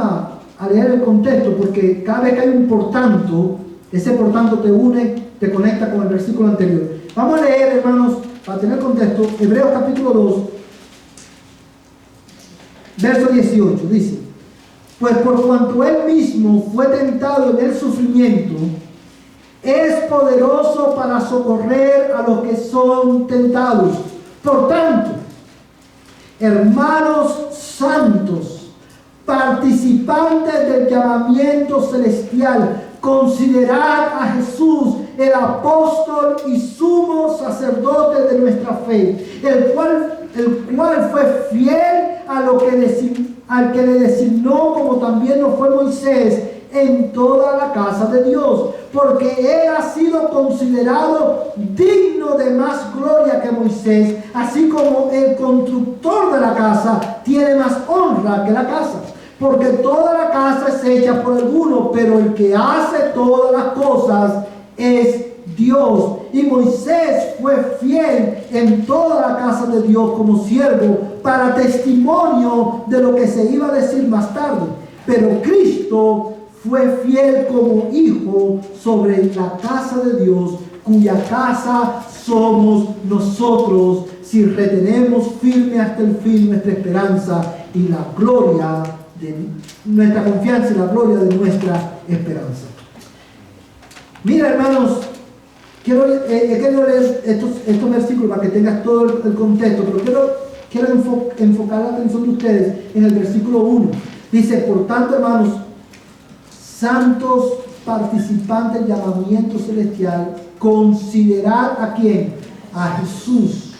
a leer el contexto, porque cada vez que hay un por tanto, ese por tanto te conecta con el versículo anterior. Vamos a leer, hermanos, para tener contexto, Hebreos capítulo 2, verso 18, dice, pues por cuanto Él mismo fue tentado en el sufrimiento, es poderoso para socorrer a los que son tentados. Por tanto, hermanos santos, participantes del llamamiento celestial, considerad a Jesús, el apóstol y sumo sacerdote de nuestra fe, el cual fue fiel al que le designó, como también lo fue Moisés, en toda la casa de Dios, porque él ha sido considerado digno de más gloria que Moisés, así como el constructor de la casa tiene más honra que la casa. Porque toda la casa es hecha por alguno, pero el que hace todas las cosas es Dios. Y Moisés fue fiel en toda la casa de Dios como siervo, para testimonio de lo que se iba a decir más tarde. Pero Cristo fue fiel como hijo sobre la casa de Dios, cuya casa somos nosotros, si retenemos firme hasta el fin nuestra esperanza y la gloria de nuestra confianza y la gloria de nuestra esperanza. Mira, hermanos, quiero leer estos versículos para que tengas todo el contexto, pero quiero enfocar la atención de ustedes en el versículo 1. Dice, por tanto, hermanos, santos participantes del llamamiento celestial, considerad ¿a quién? A Jesús,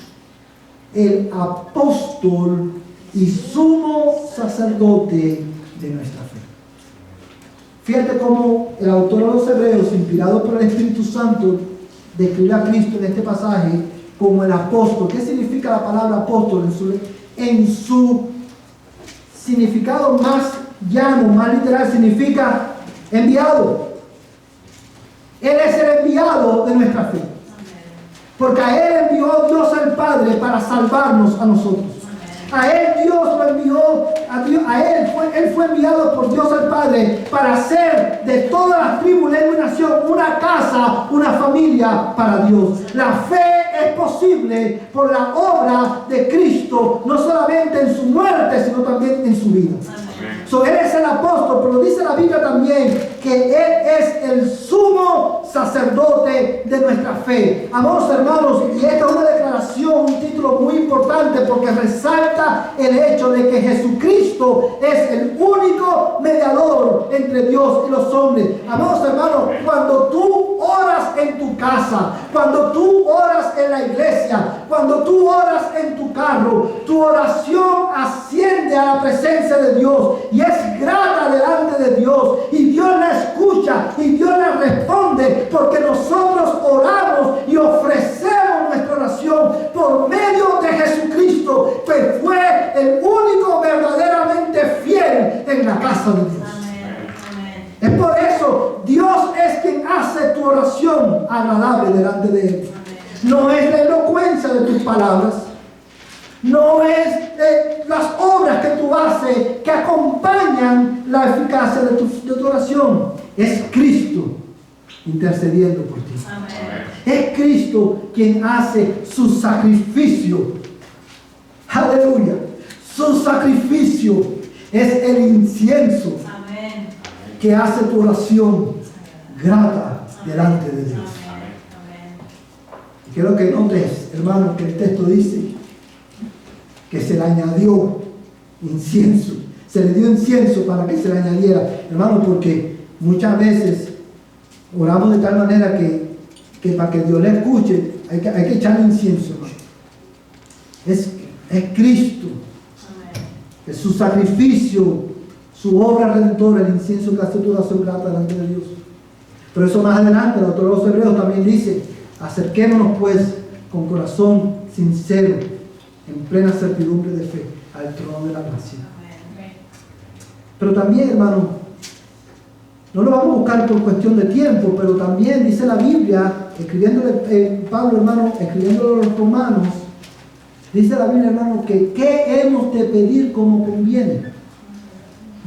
el apóstol y sumo sacerdote de nuestra fe. Fíjate cómo el autor de los Hebreos, inspirado por el Espíritu Santo, describe a Cristo en este pasaje como el apóstol. ¿Qué significa la palabra apóstol? En su significado más llano, más literal, significa enviado. Él es el enviado de nuestra fe, porque a Él envió Dios al Padre para salvarnos a nosotros. A Él Dios lo envió, Él fue enviado por Dios al Padre para hacer de todas las tribus, lengua y nación una casa, una familia para Dios. La fe es posible por la obra de Cristo, no solamente en su muerte, sino también en su vida. Él es el apóstol, pero dice la Biblia también que Él es el sumo sacerdote de nuestra fe. Amados hermanos, y esta es una declaración, un título muy importante, porque resalta el hecho de que Jesucristo es el único mediador entre Dios y los hombres. Amados hermanos, cuando tú oras en tu casa, cuando tú oras en la iglesia, cuando tú oras en tu carro, tu oración asciende a la presencia de Dios y es grata delante de Dios, y Dios la escucha y Dios la responde, porque nosotros oramos y ofrecemos nuestra oración por medio de Jesucristo, que fue el único Es por eso Dios es quien hace tu oración agradable delante de Él. No es la elocuencia de tus palabras, no es las obras que tú haces que acompañan la eficacia de tu oración. Es Cristo intercediendo por ti. Amén. Es Cristo quien hace su sacrificio. Aleluya. Su sacrificio es el incienso Amén. que hace tu oración grata delante de Dios. Amén. Y quiero que notes, hermano, que el texto dice que se le añadió incienso. Se le dio incienso para que se le añadiera. Hermano, porque muchas veces oramos de tal manera que para que Dios le escuche hay que echarle incienso, hermano. Es Cristo. Es su sacrificio, su obra redentora, el incienso que hace tu oración grata delante de Dios. Por eso más adelante el autor de los Hebreos también dice: acerquémonos pues con corazón sincero, en plena certidumbre de fe, al trono de la gracia. Pero también, hermano, no lo vamos a buscar por cuestión de tiempo, pero también dice la Biblia, escribiéndole Pablo, hermano, escribiéndole a los romanos, dice la Biblia, hermano, que ¿qué hemos de pedir como conviene?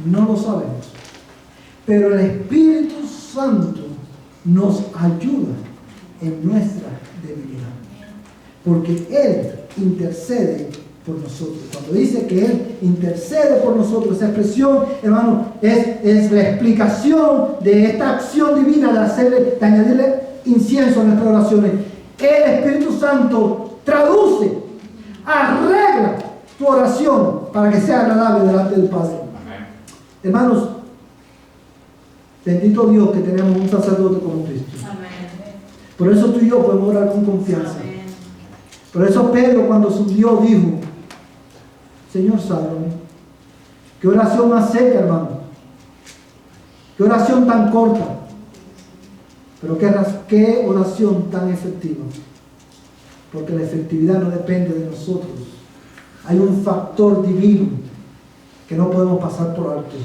No lo sabemos. Pero el Espíritu Santo nos ayuda en nuestra debilidad. Porque Él intercede por nosotros. Cuando dice que Él intercede por nosotros, esa expresión, hermano, es la explicación de esta acción divina de añadirle incienso a nuestras oraciones. El Espíritu Santo traduce, arregla tu oración para que sea agradable delante del Padre. Amén. Hermanos, bendito Dios que tenemos un sacerdote como Cristo. Amén. Por eso tú y yo podemos orar con confianza. Amén. Por eso Pedro, cuando subió, dijo: Señor, sálvame. Qué oración más seca, hermano. Qué oración tan corta. Pero qué oración tan efectiva. Porque la efectividad no depende de nosotros. Hay un factor divino que no podemos pasar por alto.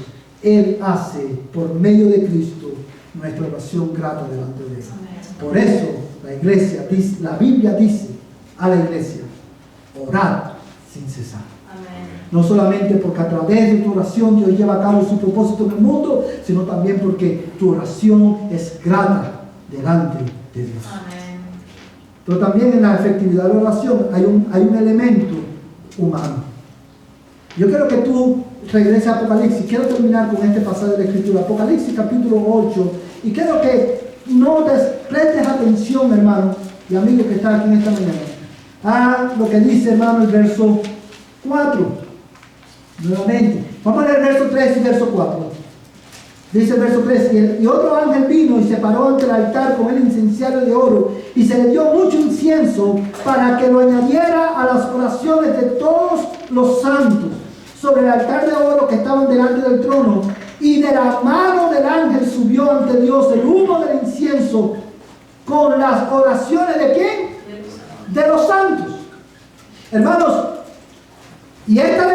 Él hace, por medio de Cristo, nuestra oración grata delante de Él. Por eso la iglesia dice, la Biblia dice a la iglesia: orad sin cesar. Amén. No solamente porque a través de tu oración Dios lleva a cabo su propósito en el mundo, sino también porque tu oración es grata delante de Dios. Amén. Pero también en la efectividad de la oración hay un elemento humano. Yo quiero que tú regreses a Apocalipsis. Quiero terminar con este pasaje de la Escritura, Apocalipsis capítulo 8, y quiero que prestes atención, hermano y amigo que está aquí en esta mañana, a lo que dice, hermano, el verso 4. Nuevamente, vamos a leer el verso 3 y verso 4. Dice el verso 3: y otro ángel vino y se paró ante el altar con el incenciario de oro, y se le dio mucho incienso para que lo añadiera a las oraciones de todos los santos sobre el altar de oro que estaban delante del trono. Y de la mano del ángel subió ante Dios el humo del incienso con las oraciones ¿de quién? De los santos. Hermanos, y esta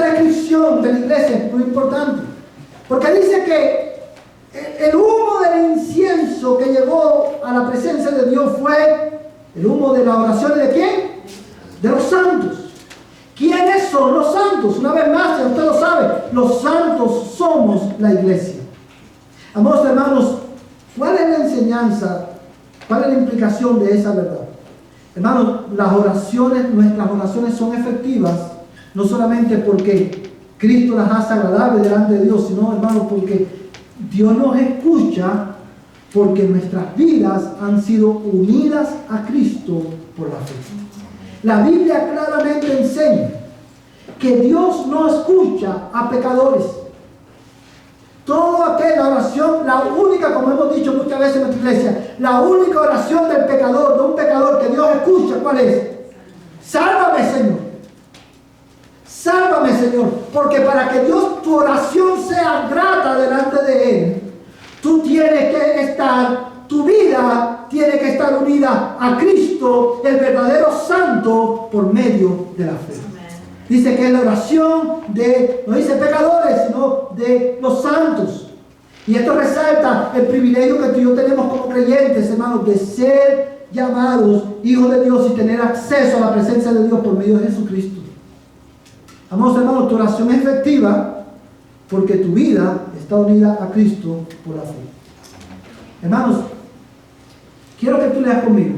descripción de la iglesia es muy importante, porque dice que el humo del incienso que llegó a la presencia de Dios fue el humo de las oraciones ¿de quién? De los santos. ¿Quiénes son los santos? Una vez más, ya usted lo sabe, los santos somos la iglesia. Amados hermanos, ¿cuál es la enseñanza? ¿Cuál es la implicación de esa verdad? Hermanos, nuestras oraciones son efectivas, no solamente porque Cristo las hace agradables delante de Dios, sino, hermanos, porque Dios nos escucha, porque nuestras vidas han sido unidas a Cristo por la fe. La Biblia claramente enseña que Dios no escucha a pecadores. Toda aquella oración, la única, como hemos dicho muchas veces en nuestra iglesia, la única oración del pecador, de un pecador que Dios escucha, ¿cuál es? Sálvame, Señor. Sálvame, Señor. Porque para que Dios, tu oración sea grata delante de Él, tú tienes que estar, tu vida tiene que estar unida a Cristo, el verdadero santo, por medio de la fe. Dice que es la oración de, no dice pecadores, sino de los santos. Y esto resalta el privilegio que tú y yo tenemos como creyentes, hermanos, de ser llamados hijos de Dios y tener acceso a la presencia de Dios por medio de Jesucristo. Amados hermanos, tu oración es efectiva porque tu vida está unida a Cristo por la fe. Hermanos, quiero que tú leas conmigo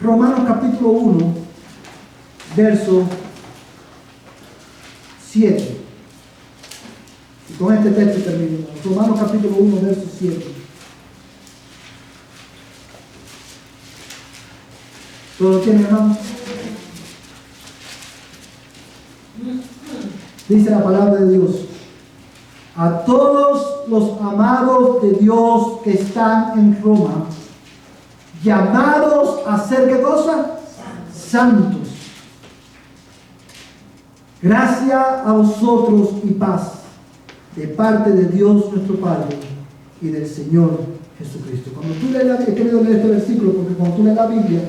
Romanos capítulo 1, verso 7. Y con este texto termino. Romanos capítulo 1, verso 7. ¿Todo lo tiene, hermano? Dice la palabra de Dios: a todos los amados de Dios que están en Roma, llamados a ser, ¿qué cosa? Santos. Gracia a vosotros y paz de parte de Dios nuestro Padre y del Señor Jesucristo. Cuando tú lees he querido leer este versículo porque cuando tú lees la Biblia,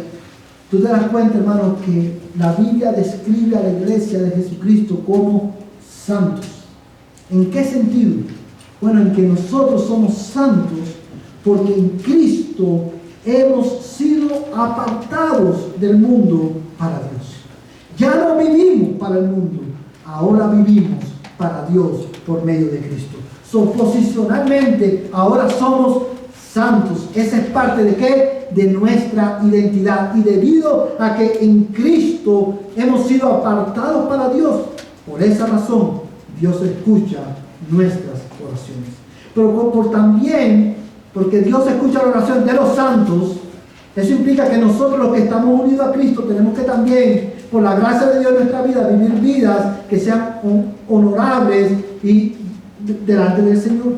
tú te das cuenta, hermano, que la Biblia describe a la iglesia de Jesucristo como santos. ¿En qué sentido? Bueno, en que nosotros somos santos porque en Cristo hemos sido apartados del mundo para Dios. Ya no vivimos para el mundo, ahora vivimos para Dios por medio de Cristo. Posicionalmente, ahora somos santos. Esa es parte de ¿qué? De nuestra identidad. Y debido a que en Cristo hemos sido apartados para Dios, por esa razón Dios escucha nuestras oraciones. Pero también, porque Dios escucha la oración de los santos, eso implica que nosotros los que estamos unidos a Cristo tenemos que también, por la gracia de Dios en nuestra vida, vivir vidas que sean honorables y delante del Señor.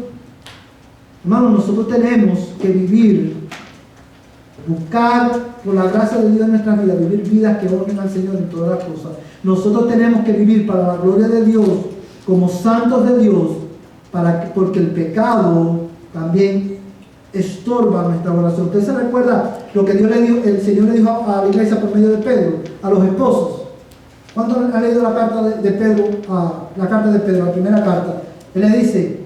Hermanos, nosotros tenemos que vivir, buscar por la gracia de Dios en nuestra vida, vivir vidas que honren al Señor en todas las cosas. Nosotros tenemos que vivir para la gloria de Dios, como santos de Dios, porque el pecado también estorba nuestra oración. ¿Usted se recuerda lo que el Señor le dijo a la iglesia por medio de Pedro, a los esposos? ¿Cuántos han leído la carta de Pedro, la primera carta? Él le dice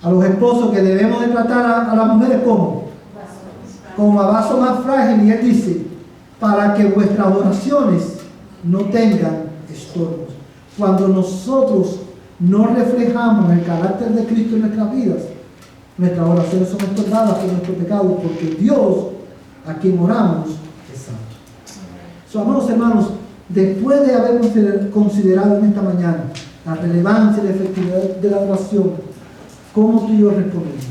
a los esposos que debemos de tratar a las mujeres como a vaso más frágil, y él dice, para que vuestras oraciones no tengan estorbos. Cuando nosotros no reflejamos el carácter de Cristo en nuestras vidas, nuestras oraciones son estorbadas por nuestro pecado, porque Dios, a quien oramos, es santo. Amados hermanos, después de haber considerado en esta mañana la relevancia y la efectividad de la oración, ¿cómo tú y yo respondemos?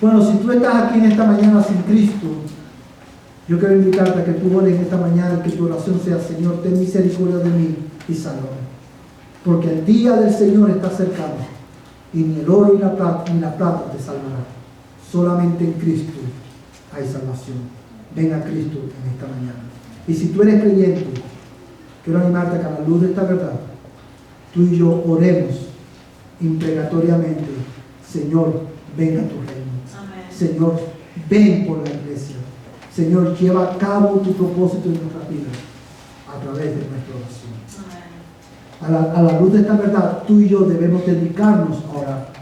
Bueno, si tú estás aquí en esta mañana sin Cristo, yo quiero invitarte a que tú ores en esta mañana y que tu oración sea: Señor, ten misericordia de mí y sálvame. Porque el día del Señor está cercano, y ni el oro ni la plata te salvará. Solamente en Cristo hay salvación. Ven a Cristo en esta mañana. Y si tú eres creyente, quiero animarte a que a la luz de esta verdad, tú y yo oremos imprecatoriamente: Señor, ven a tu reino. Amén. Señor, ven por la iglesia. Señor, lleva a cabo tu propósito en nuestras vidas a través de nuestra oración. A la luz de esta verdad, tú y yo debemos dedicarnos a orar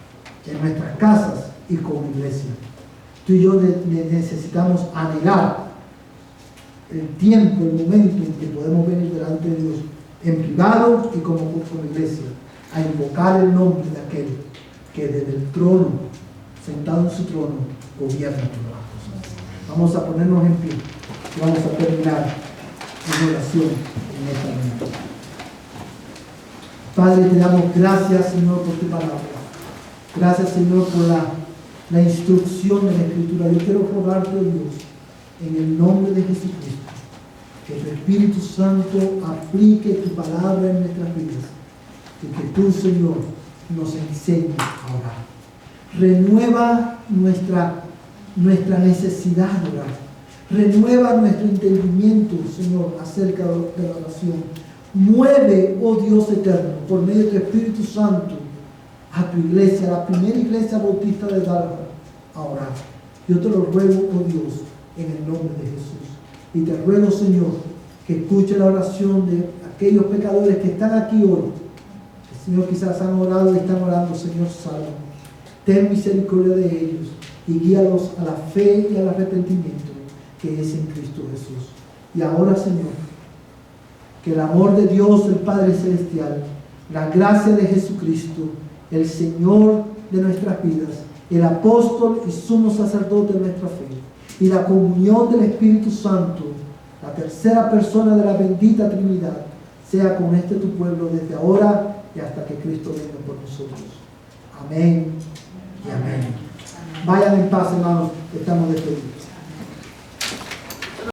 en nuestras casas y como iglesia. Tú y yo necesitamos anhelar el tiempo, el momento en que podemos venir delante de Dios en privado y como iglesia, a invocar el nombre de aquel que desde el trono, sentado en su trono, gobierna todas las cosas. Vamos a ponernos en pie y vamos a terminar en oración en esta mañana. Padre, te damos gracias, Señor, por tu palabra. Gracias, Señor, por la instrucción de la Escritura. Yo quiero rogarte, Dios, en el nombre de Jesucristo, que tu Espíritu Santo aplique tu palabra en nuestras vidas y que tú, Señor, nos enseñes a orar. Renueva nuestra necesidad de orar. Renueva nuestro entendimiento, Señor, acerca de la oración. Mueve, oh Dios eterno, por medio de tu Espíritu Santo, a tu iglesia, la primera iglesia bautista de Dallas, a orar. Yo te lo ruego, oh Dios, en el nombre de Jesús. Y te ruego, Señor, que escuche la oración de aquellos pecadores que están aquí hoy. Que, Señor, quizás han orado y están orando: Señor, sálvame. ten misericordia de ellos y guíalos a la fe y al arrepentimiento que es en Cristo Jesús. Y ahora, Señor, que el amor de Dios, el Padre Celestial, la gracia de Jesucristo, el Señor de nuestras vidas, el apóstol y sumo sacerdote de nuestra fe, y la comunión del Espíritu Santo, la tercera persona de la bendita Trinidad, sea con este tu pueblo desde ahora y hasta que Cristo venga por nosotros. Amén y amén. Vayan en paz, hermanos, estamos despedidos.